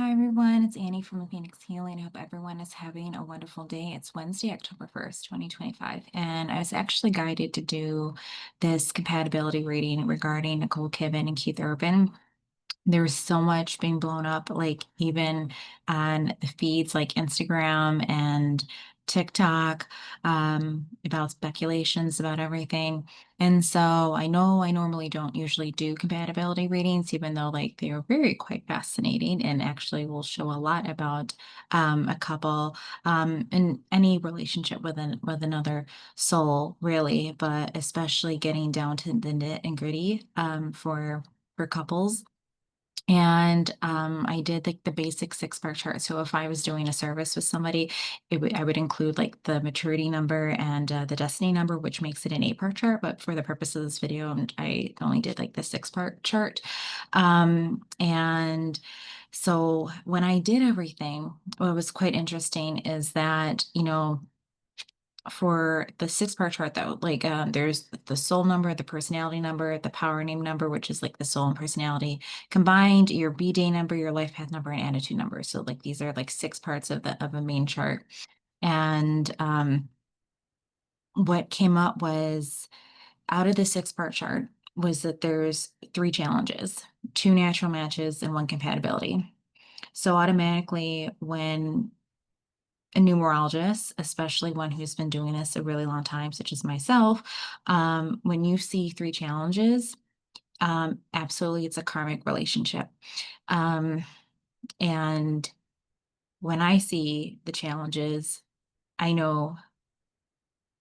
Hi everyone, it's Annie from the Phoenix Healing. I hope everyone is having a wonderful day. It's Wednesday, October 1st, 2025, and I was actually guided to do this compatibility reading regarding Nicole Kidman and Keith Urban. There's so much being blown up, like even on the feeds like Instagram and TikTok, about speculations about everything. And so I know I normally don't usually do compatibility readings, even though like they are very quite fascinating and actually will show a lot about a couple in any relationship with another soul, really, but especially getting down to the nit and gritty for couples. And I did like the basic six-part chart. So if I was doing a service with somebody, I would include like the maturity number and the destiny number, which makes it an eight-part chart. But for the purpose of this video, I only did like the six-part chart. And so when I did everything, what was quite interesting is that, for the six-part chart though, like there's the soul number, the personality number, the power name number, which is like the soul and personality combined, your B-day number, your life path number, and attitude number. So like these are like six parts of a main chart. And what came up was out of the six-part chart was that there's three challenges, two natural matches, and one compatibility. So automatically when a numerologist, especially one who's been doing this a really long time, such as myself, when you see three challenges, absolutely it's a karmic relationship. Um, and when I see the challenges, I know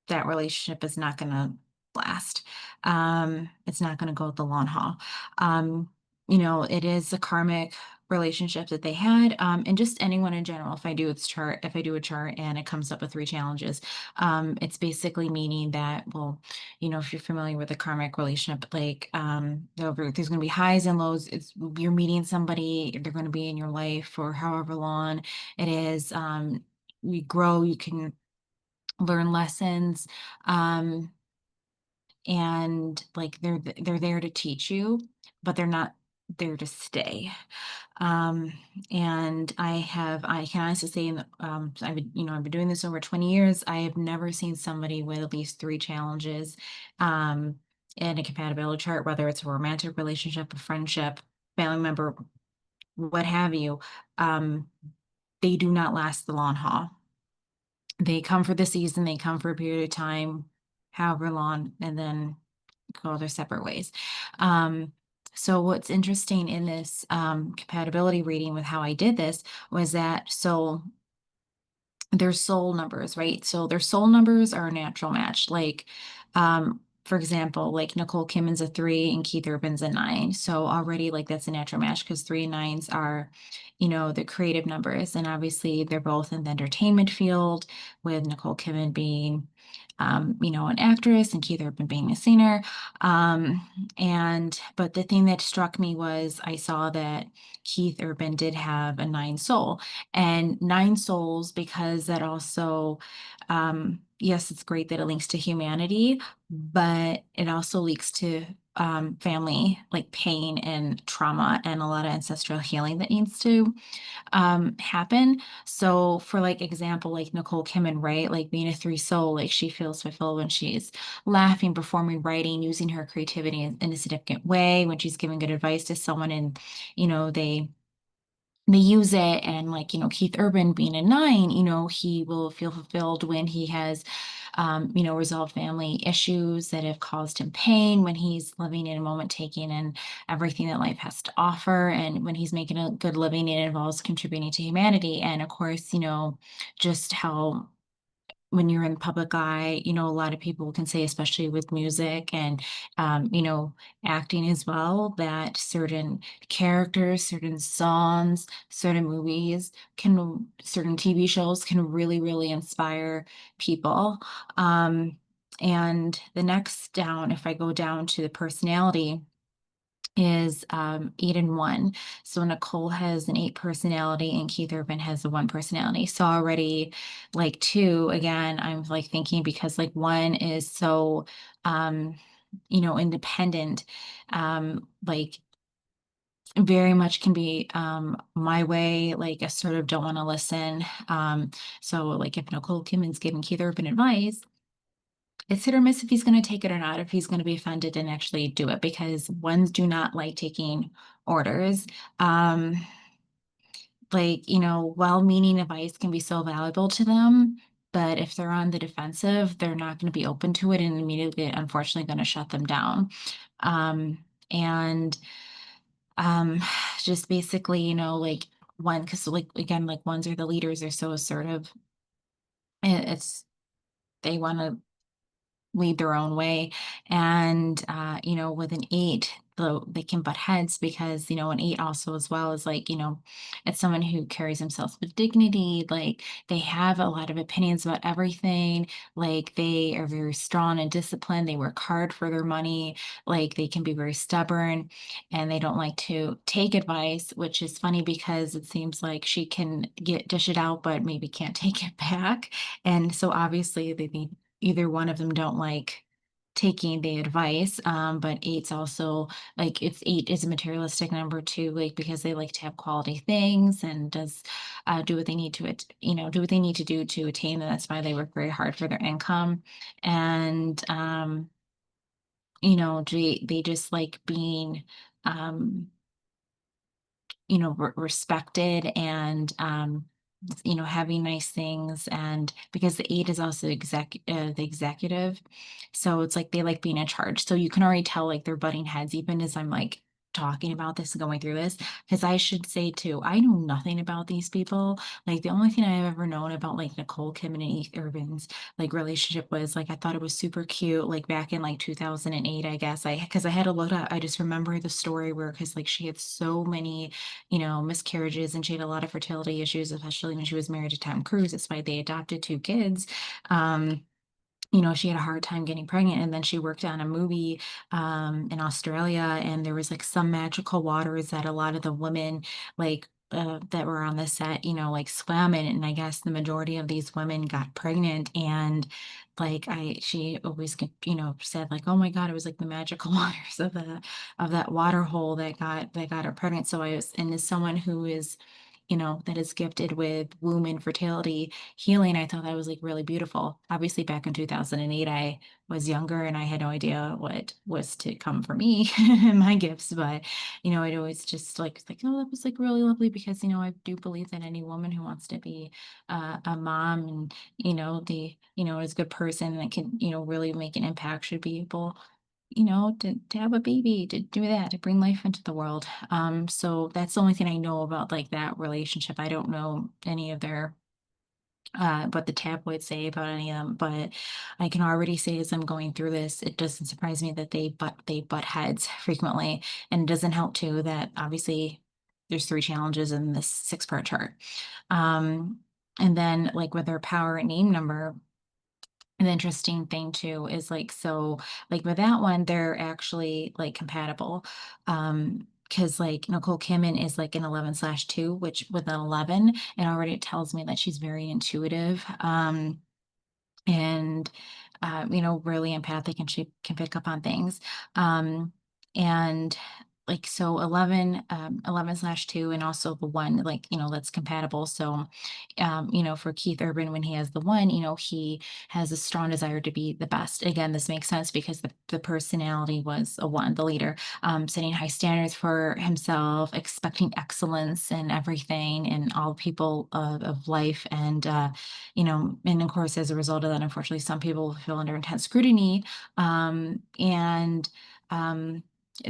that relationship is not going to last. It's not going to go the long haul. Um, it is a karmic relationship that they had, and just anyone in general. If I do a chart and it comes up with three challenges, it's basically meaning that, well, if you're familiar with a karmic relationship, like there's going to be highs and lows. You're meeting somebody, they're going to be in your life for however long it is. You grow, you can learn lessons, um and like they're there to teach you, but they're not there to stay. um and I can honestly say I've been doing this over 20 years. I have never seen somebody with at least three challenges um in a compatibility chart, whether it's a romantic relationship, a friendship, family member, what have you. They do not last the long haul. They come for the season, they come for a period of time, however long, and then go their separate ways. Um, so what's interesting in this compatibility reading with how I did this was that their soul numbers, right? So their soul numbers are a natural match. Like, for example, like Nicole Kidman's a three and Keith Urban's a nine. So already like that's a natural match because three and nines are, the creative numbers. And obviously they're both in the entertainment field, with Nicole Kidman being an actress and Keith Urban being a singer. But the thing that struck me was I saw that Keith Urban did have a nine soul, and nine souls, because that also, yes, it's great that it links to humanity, but it also links to family, like pain and trauma and a lot of ancestral healing that needs to happen. So for like example, like Nicole Kidman, right? Like being a three soul, like she feels fulfilled when she's laughing, performing, writing, using her creativity in a significant way, when she's giving good advice to someone and, you know, they use it. And like, Keith Urban being a nine, he will feel fulfilled when he has resolved family issues that have caused him pain, when he's living in a moment, taking in everything that life has to offer, and when he's making a good living, it involves contributing to humanity. And of course, just how when you're in the public eye, a lot of people can say, especially with music and, acting as well, that certain characters, certain songs, certain movies certain TV shows can really, really inspire people. Um, and the next down, if I go down to the personality, is 8 and 1. So Nicole has an eight personality and Keith Urban has a one personality. So already like two, again, I'm like thinking because like one is so independent. Like very much can be my way, like assertive, don't want to listen. So like if Nicole Kidman's giving Keith Urban advice, it's hit or miss if he's going to take it or not, if he's going to be offended and actually do it, because ones do not like taking orders. Um, like, well-meaning advice can be so valuable to them, but if they're on the defensive, they're not going to be open to it and immediately, unfortunately, going to shut them down. And um, just basically, like one, because like again, like ones are the leaders, they're so assertive. It's they want to lead their own way. And with an eight, though they can butt heads because, an eight also as well is like, it's someone who carries themselves with dignity. Like they have a lot of opinions about everything. Like they are very strong and disciplined. They work hard for their money. Like they can be very stubborn and they don't like to take advice, which is funny because it seems like she can dish it out, but maybe can't take it back. And so obviously they need either one of them don't like taking the advice. But eight's also like it's eight is a materialistic number too, like because they like to have quality things and does do what they need to it, do what they need to do to attain them. That's why they work very hard for their income. And they just like being um respected and having nice things. And because the eight is also the executive, so it's like they like being in charge. So you can already tell like they're butting heads even as I'm like talking about this and going through this, because I should say too, I know nothing about these people. Like the only thing I've ever known about like Nicole Kidman and Keith Urban's like relationship was like I thought it was super cute like back in like 2008, I guess. Because I had to look up, I just remember the story where because like she had so many miscarriages, and she had a lot of fertility issues, especially when she was married to Tom Cruise. That's why they adopted two kids. Um, she had a hard time getting pregnant, and then she worked on a movie in Australia, and there was like some magical waters that a lot of the women like that were on the set, like swam in, and I guess the majority of these women got pregnant, and like she always, said like, oh my God, it was like the magical waters of that water hole that got her pregnant. So and as someone who is that is gifted with womb and fertility healing, I thought that was like really beautiful. Obviously, back in 2008, I was younger and I had no idea what was to come for me and my gifts. But, I'd always just like, oh, that was like really lovely because, I do believe that any woman who wants to be a mom and, is a good person that can, really make an impact should be able to have a baby, to do that, to bring life into the world. So that's the only thing I know about like that relationship. I don't know any of their what the tabloids say about any of them, but I can already say as I'm going through this, it doesn't surprise me that they butt heads frequently. And it doesn't help too that obviously there's three challenges in this six-part chart. Um, and then like with their power and name number, an interesting thing too is like, so like with that one, they're actually like compatible. Because like Nicole Kidman is like an 11/2, which with an 11, and already it tells me that she's very intuitive. And really empathic, and she can pick up on things. Um, and like so 11/2, and also the one like that's compatible. So for Keith Urban, when he has the one, he has a strong desire to be the best. Again, this makes sense because the personality was a one, the leader, setting high standards for himself, expecting excellence in everything and all people of life. And of course, as a result of that, unfortunately, some people feel under intense scrutiny. And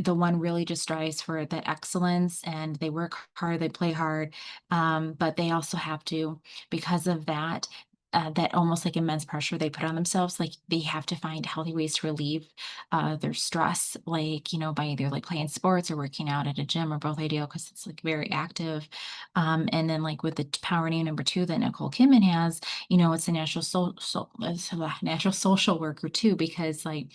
the one really just strives for that excellence, and they work hard, they play hard, but they also have to, because of that, that almost like immense pressure they put on themselves, like they have to find healthy ways to relieve their stress, like, by either like playing sports or working out at a gym, or both ideal because it's like very active. And then like with the power name number two that Nicole Kidman has, it's a natural social worker too, because like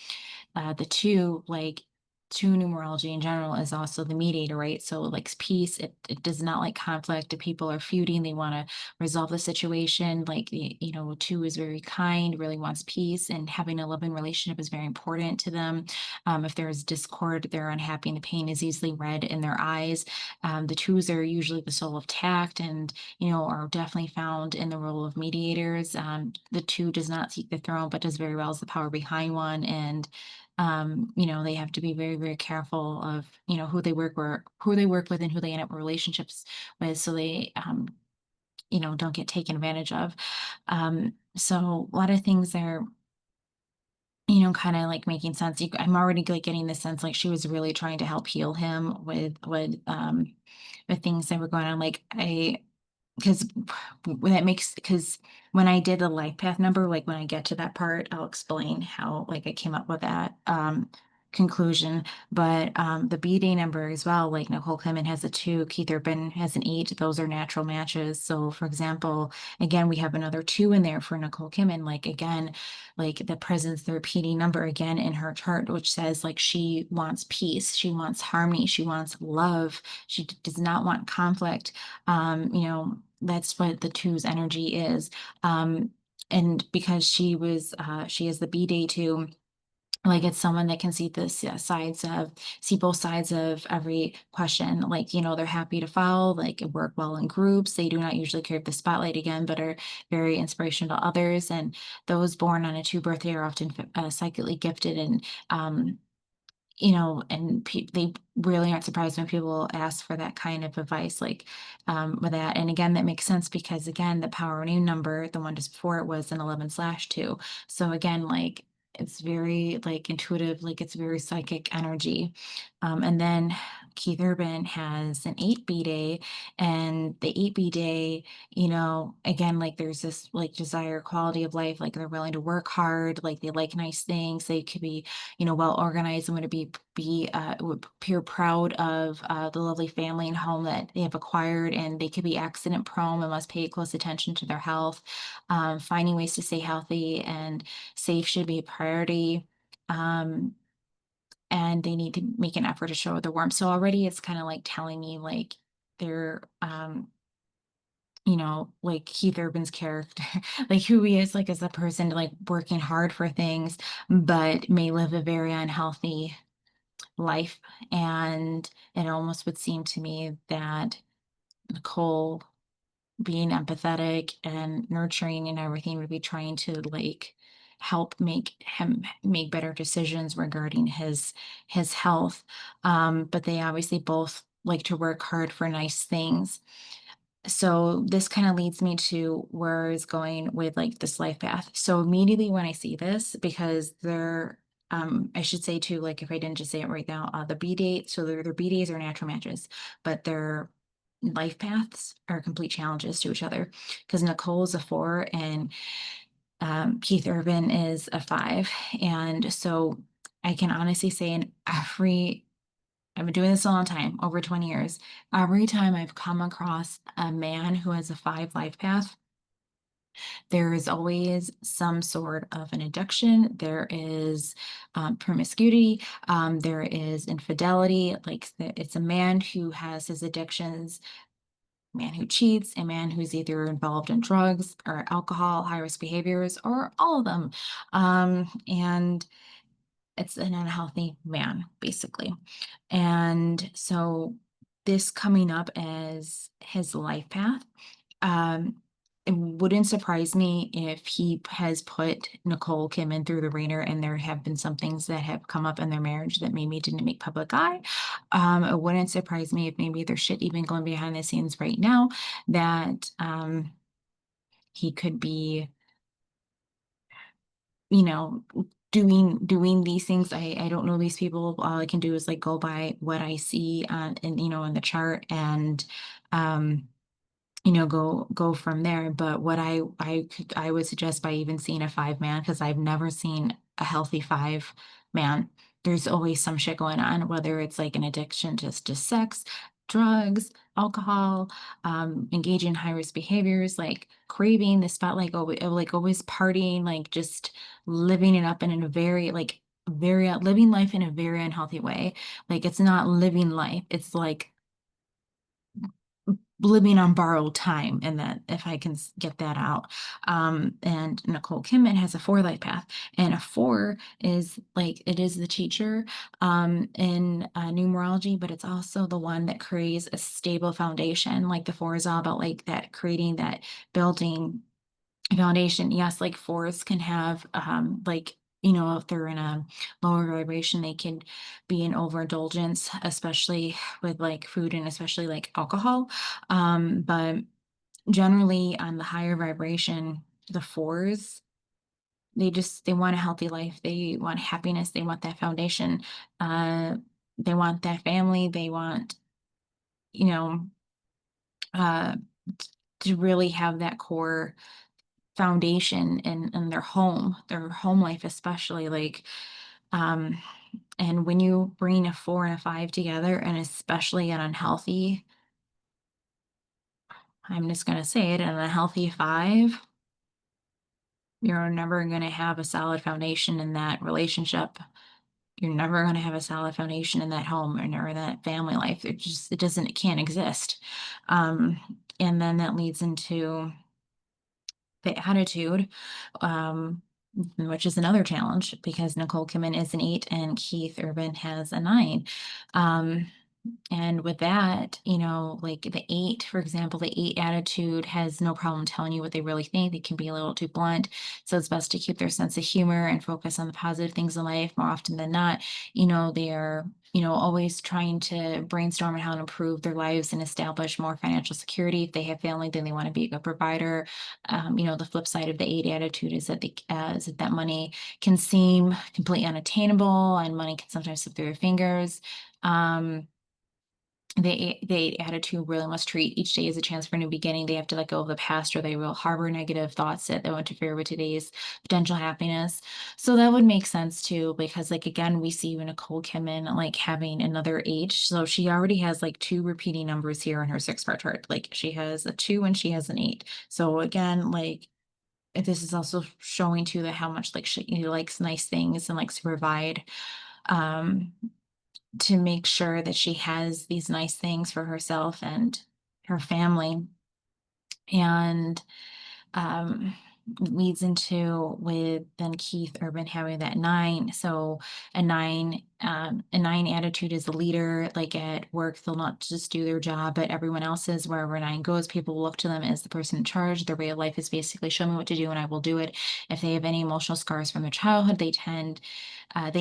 the two, like two numerology in general is also the mediator, right? So it likes peace. It does not like conflict. If people are feuding, they want to resolve the situation. Like, two is very kind, really wants peace, and having a loving relationship is very important to them. If there is discord, they're unhappy, and the pain is easily read in their eyes. The twos are usually the soul of tact, and are definitely found in the role of mediators. The two does not seek the throne, but does very well as the power behind one, and they have to be very, very careful of, who they work with and who they end up in relationships with, so they, don't get taken advantage of. So a lot of things are, kind of like making sense. I'm already like getting the sense like she was really trying to help heal him with things that were going on. Like because because when I did the life path number, like when I get to that part, I'll explain how like I came up with that conclusion. But the B day number as well, like Nicole Kidman has a 2, Keith Urban has an 8. Those are natural matches. So for example, again, we have another 2 in there for Nicole Kidman. Like again, like the presence, the repeating number again in her chart, which says like she wants peace, she wants harmony, she wants love, she does not want conflict. That's what the two's energy is. And because she is the B day too, like it's someone that can see both sides of every question. Like, they're happy to follow, like work well in groups. They do not usually crave the spotlight again, but are very inspirational to others. And those born on a 2 birthday are often psychically gifted, and they really aren't surprised when people ask for that kind of advice, like with that. And again, that makes sense because again, the power name number, the one just before it was an 11/2. So again, like it's very like intuitive, like it's very psychic energy. And then Keith Urban has an 8B day, and the 8B day, again, like there's this like desire quality of life, like they're willing to work hard, like they like nice things, they could be well organized and would would appear proud of the lovely family and home that they have acquired, and they could be accident prone and must pay close attention to their health. Finding ways to stay healthy and safe should be a priority. Um, and they need to make an effort to show the warmth. So already it's kind of like telling me like they're like Keith Urban's character, like who he is, like as a person, like working hard for things, but may live a very unhealthy life. And it almost would seem to me that Nicole, being empathetic and nurturing and everything, would be trying to like help make him make better decisions regarding his health. But they obviously both like to work hard for nice things. So this kind of leads me to where I was going with like this life path. So immediately when I see this, because I should say too, like if I didn't just say it right now, the B date, so their B days are natural matches, but their life paths are complete challenges to each other. Because Nicole is a 4 and Keith Urban is a 5. And so I can honestly say in every I've been doing this a long time, over 20 years. Every time I've come across a man who has a 5 life path, there is always some sort of an addiction. There is promiscuity. There is infidelity. Like it's a man who has his addictions, a man who cheats, a man who's either involved in drugs or alcohol, high risk behaviors, or all of them. And it's an unhealthy man, basically. And so this coming up as his life path, um, it wouldn't surprise me if he has put Nicole Kidman through the ringer and there have been some things that have come up in their marriage that maybe didn't make public eye. It wouldn't surprise me if maybe there's shit even going behind the scenes right now that he could be you know, doing these things. I don't know these people. All I can do is like go by what I see in the chart, and um go from there. But what I would suggest by even seeing a 5 man, because I've never seen a healthy 5 man. There's always some shit going on, whether it's like an addiction to sex, drugs, alcohol, engaging in high risk behaviors, like craving the spotlight, like always partying, like just living it up in a very like very living life in a very unhealthy way. Like it's not living life. It's like living on borrowed time, and that if I can get that out. And Nicole Kidman has a 4 life path, and a 4 is like it is the teacher in numerology, but it's also the one that creates a stable foundation. Like the 4 is all about like that creating that building foundation. Yes, like 4s can have like if they're in a lower vibration, they can be in overindulgence, especially with like food and especially like alcohol. But generally on the higher vibration, the 4s, they want a healthy life, they want happiness, they want that foundation, uh they want that family, they want, you know, uh to really have that core foundation in their home life, especially like, um, and when you bring a 4 and a 5 together, and especially an unhealthy, I'm just gonna say it, an unhealthy 5, you're never gonna have a solid foundation in that relationship. You're never gonna have a solid foundation in that home or that family life. It can't exist. Um, and then that leads into the attitude, um, which is another challenge because Nicole Kidman is an 8 and Keith Urban has a 9. Um, and with that, like the 8, for example, the 8 attitude has no problem telling you what they really think. They can be a little too blunt. So it's best to keep their sense of humor and focus on the positive things in life more often than not. They are, always trying to brainstorm on how to improve their lives and establish more financial security. If they have family, then they want to be a good provider. The flip side of the 8 attitude is that that money can seem completely unattainable and money can sometimes slip through your fingers. Um, they attitude really must treat each day as a chance for a new beginning. They have to let go of the past, or they will harbor negative thoughts that will interfere with today's potential happiness. So that would make sense too, because like again, we see Nicole Kidman like having another 8. So she already has like 2 repeating numbers here in her 6-part chart. Like she has a 2 and she has an 8. So again, like this is also showing too that how much like she likes nice things and likes to provide. Um, to make sure that she has these nice things for herself and her family. And um, leads into with then Keith Urban having that 9. So a 9 attitude is a leader. Like at work, they'll not just do their job, but everyone else's. Wherever a 9 goes, people will look to them as the person in charge. Their way of life is basically show me what to do and I will do it. If they have any emotional scars from their childhood, they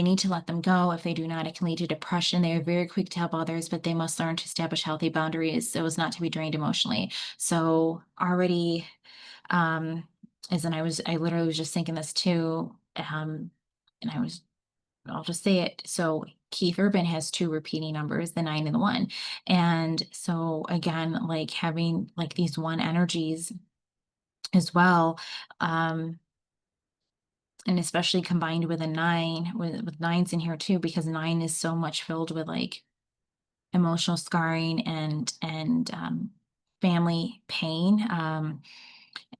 need to let them go. If they do not, it can lead to depression. They are very quick to help others, but they must learn to establish healthy boundaries so as not to be drained emotionally. So already, um, as in I literally was just thinking this too. And I'll just say it. So Keith Urban has 2 repeating numbers, the 9 and the 1. And so again, like having like these 1 energies as well. Um, and especially combined with a 9 with 9s in here too, because 9 is so much filled with like emotional scarring and family pain,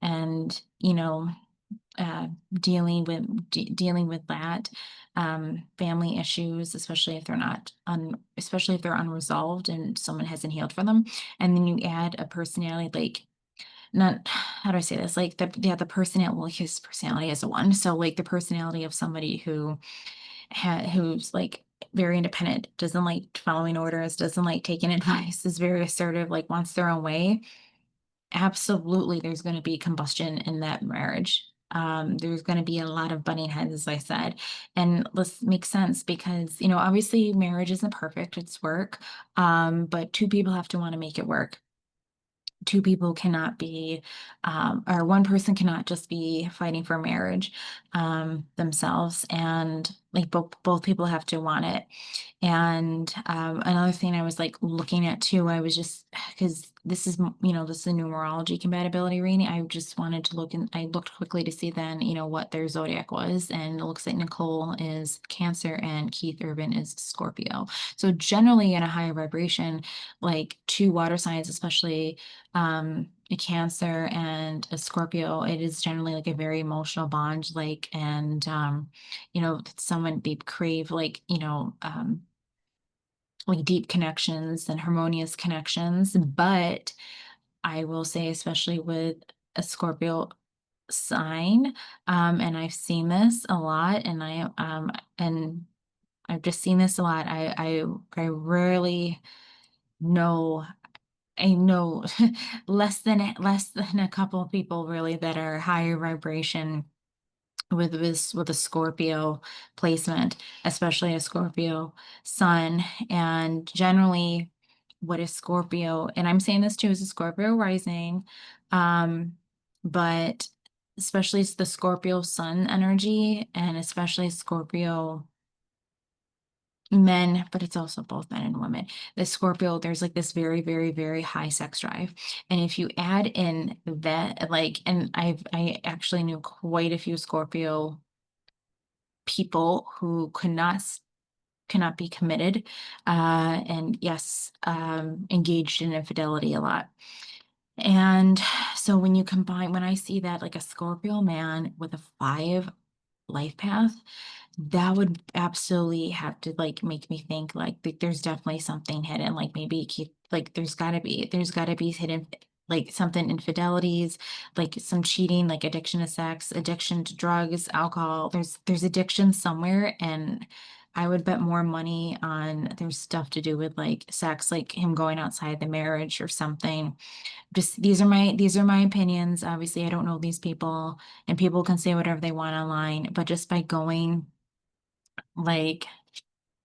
and uh, dealing with that, family issues, especially if especially if they're unresolved and someone hasn't healed for them. And then you add a personality like not how do I say this? Like the personality, well, his personality is a 1. So like the personality of somebody who's like very independent, doesn't like following orders, doesn't like taking advice, is very assertive, like wants their own way. Absolutely, there's going to be combustion in that marriage. There's going to be a lot of butting heads, as I said. And this makes sense because, obviously marriage isn't perfect, it's work. But 2 people have to want to make it work. 2 people cannot be, or 1 person cannot just be fighting for marriage, themselves. And like both people have to want it. And another thing I was like looking at too, I was just because this is a numerology compatibility reading. I just wanted to I looked quickly to see then, what their zodiac was. And it looks like Nicole is Cancer and Keith Urban is Scorpio. So generally in a higher vibration, like 2 water signs, especially a Cancer and a Scorpio, it is generally like a very emotional bond, like, and, someone they crave, like deep connections and harmonious connections. But I will say, especially with a Scorpio sign, and I've seen this a lot, and I've just seen this a lot. I rarely know. I know less than a couple of people really that are higher vibration with a Scorpio placement, especially a Scorpio sun. And generally, what is Scorpio? And I'm saying this too as a Scorpio rising, um, but especially it's the Scorpio sun energy, and especially Scorpio men, but it's also both men and women. The Scorpio, there's like this very, very, very high sex drive. And if you add in that, like, and I actually knew quite a few Scorpio people who cannot be committed, and yes, engaged in infidelity a lot. And so when I see that, like a Scorpio man with a 5 life path, that would absolutely have to like make me think like there's definitely something hidden. Like maybe keep like there's gotta be hidden, like something, infidelities, like some cheating, like addiction to sex, addiction to drugs, alcohol. There's addiction somewhere, and I would bet more money on there's stuff to do with like sex, like him going outside the marriage or something. Just these are my opinions. Obviously, I don't know these people, and people can say whatever they want online, but just by going, like,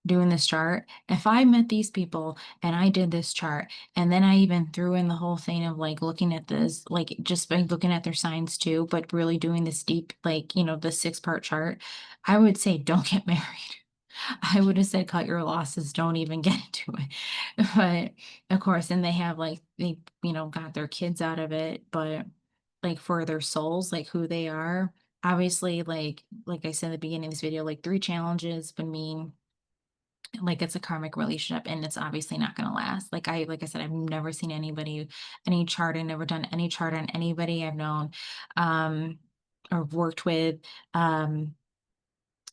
doing this chart, if I met these people and I did this chart, and then I even threw in the whole thing of like looking at this, like just by looking at their signs too, but really doing this deep, like, the 6-part chart, I would say don't get married. I would have said cut your losses, don't even get into it. But of course, and they have like they got their kids out of it, but like for their souls, like who they are, obviously, like I said at the beginning of this video, like 3 challenges would mean like it's a karmic relationship, and it's obviously not going to last. Like I said, I've never seen anybody, any chart, I've never done any chart on anybody I've known, um or worked with, um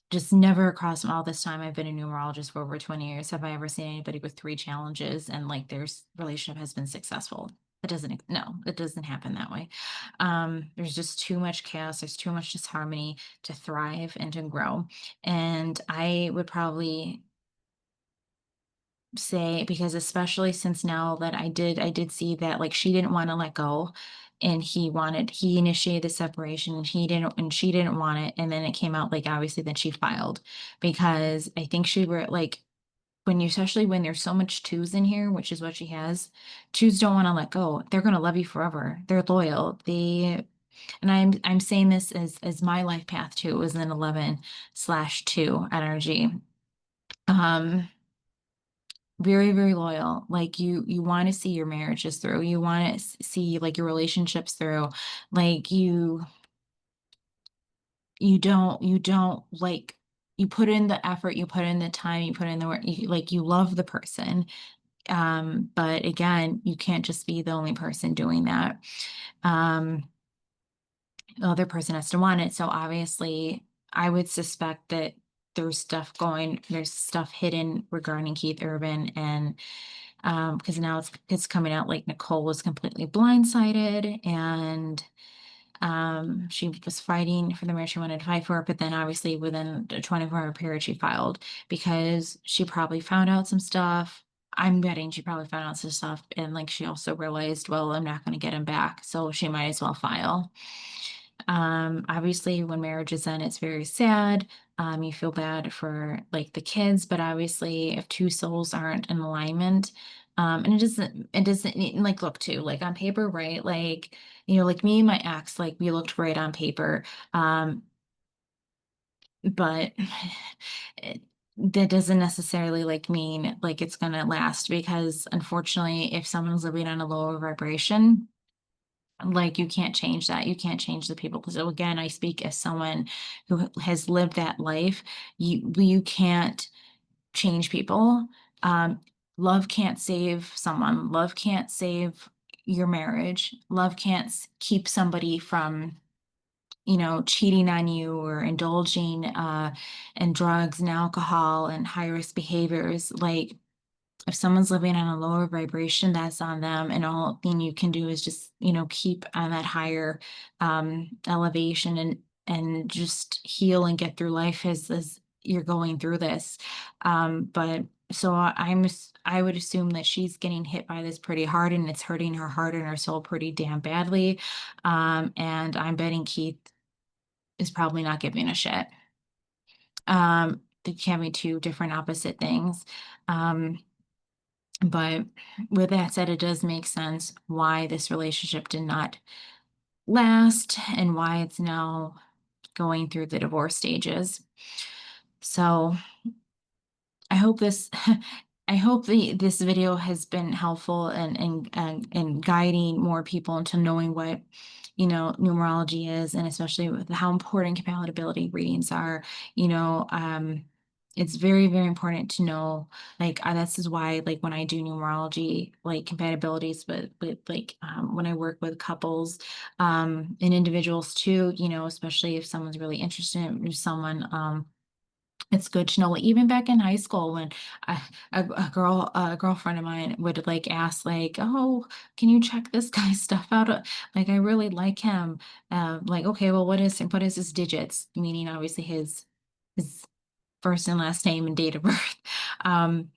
just never across all this time I've been a numerologist for over 20 years have I ever seen anybody with 3 challenges and like their relationship has been successful. No, it doesn't happen that way. There's just too much chaos, there's too much disharmony to thrive and to grow. And I would probably say, because especially since now that I did see that like she didn't want to let go, and he initiated the separation, and she didn't want it, and then it came out, like, obviously then she filed, because I think she were like, especially when there's so much twos in here, which is what she has, twos don't want to let go. They're going to love you forever, they're loyal, and I'm saying this as my life path too. It was an 11/2 energy. um Very, very loyal. Like you want to see your marriages through. You want to see like your relationships through. Like you don't like, you put in the effort, you put in the time, you put in the work. You love the person. But again, you can't just be the only person doing that. Um, the other person has to want it. So obviously, I would suspect that there's stuff hidden regarding Keith Urban, and because now it's coming out like Nicole was completely blindsided, and she was fighting for the marriage she wanted to fight for, but then obviously within the 24-hour period she filed, because she probably found out some stuff. I'm betting she probably found out some stuff, and like she also realized, well, I'm not going to get him back, so she might as well file. Obviously, when marriage is done, it's very sad. You feel bad for like the kids, but obviously, if two souls aren't in alignment, and it doesn't like look too like on paper, right? Like, like me and my ex, like we looked great on paper, but it, that doesn't necessarily like mean like it's gonna last, because unfortunately, if someone's living on a lower vibration, like you can't change that. You can't change the people. So again, I speak as someone who has lived that life. You can't change people. Um, love can't save someone. Love can't save your marriage. Love can't keep somebody from, cheating on you or indulging in drugs and alcohol and high risk behaviors. Like, if someone's living on a lower vibration, that's on them. And all thing you can do is just, keep on that higher elevation, and just heal and get through life as you're going through this. But so I would assume that she's getting hit by this pretty hard, and it's hurting her heart and her soul pretty damn badly. And I'm betting Keith is probably not giving a shit. They can be two different opposite things. Um, but with that said, it does make sense why this relationship did not last and why it's now going through the divorce stages. So I hope this I hope this video has been helpful and guiding more people into knowing what, numerology is, and especially with how important compatibility readings are. You know, it's very, very important to know, like, this is why, like, when I do numerology, like, compatibilities with like, when I work with couples, and individuals too, especially if someone's really interested in someone, it's good to know. Like, even back in high school, when I, a girlfriend of mine would like ask, like, "Oh, can you check this guy's stuff out? Like, I really like him. Like, okay, well, what is his digits?" Meaning, obviously, his first and last name and date of birth. Um,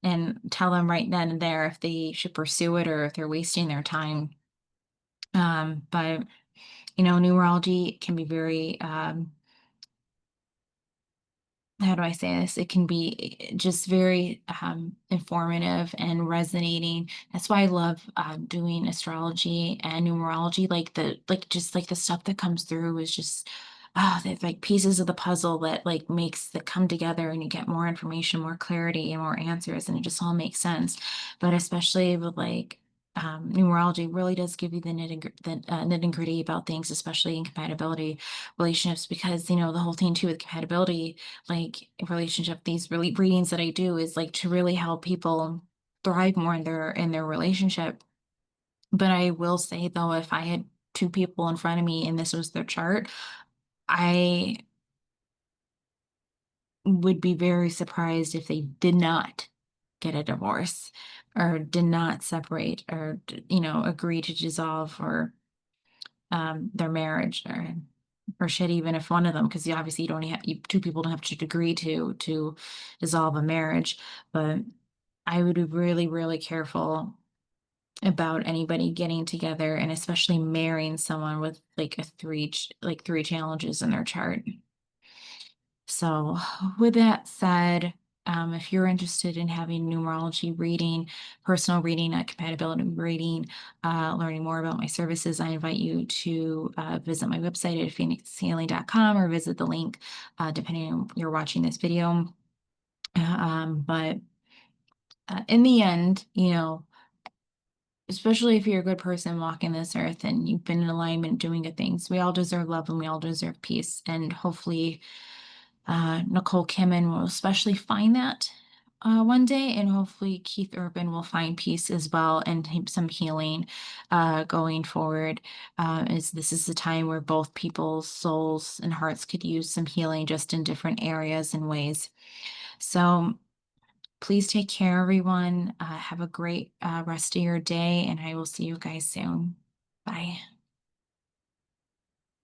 and tell them right then and there if they should pursue it or if they're wasting their time. But numerology can be very how do I say this? It can be just very informative and resonating. That's why I love doing astrology and numerology. Like the stuff that comes through is just they're like pieces of the puzzle that like makes that come together, and you get more information, more clarity, and more answers, and it just all makes sense. But especially with like numerology really does give you the nitty gritty about things, especially in compatibility relationships, because the whole thing too with compatibility, like relationship, these really readings that I do is like to really help people thrive more in their relationship. But I will say though, if I had two people in front of me and this was their chart, I would be very surprised if they did not get a divorce or did not separate or agree to dissolve or their marriage, or shit, even if one of them, because obviously two people don't have to agree to dissolve a marriage. But I would be really, really careful about anybody getting together, and especially marrying someone with like three challenges in their chart. So, with that said, if you're interested in having numerology reading, personal reading, compatibility reading, learning more about my services, I invite you to visit my website at phoenixhealing.com or visit the link, depending on you're watching this video. But in the end, especially if you're a good person walking this earth and you've been in alignment doing good things, we all deserve love and we all deserve peace. And hopefully, Nicole Kidman will especially find that one day, and hopefully Keith Urban will find peace as well and some healing going forward. As this is a time where both people's souls and hearts could use some healing just in different areas and ways. So please take care, everyone. Have a great rest of your day, and I will see you guys soon. Bye.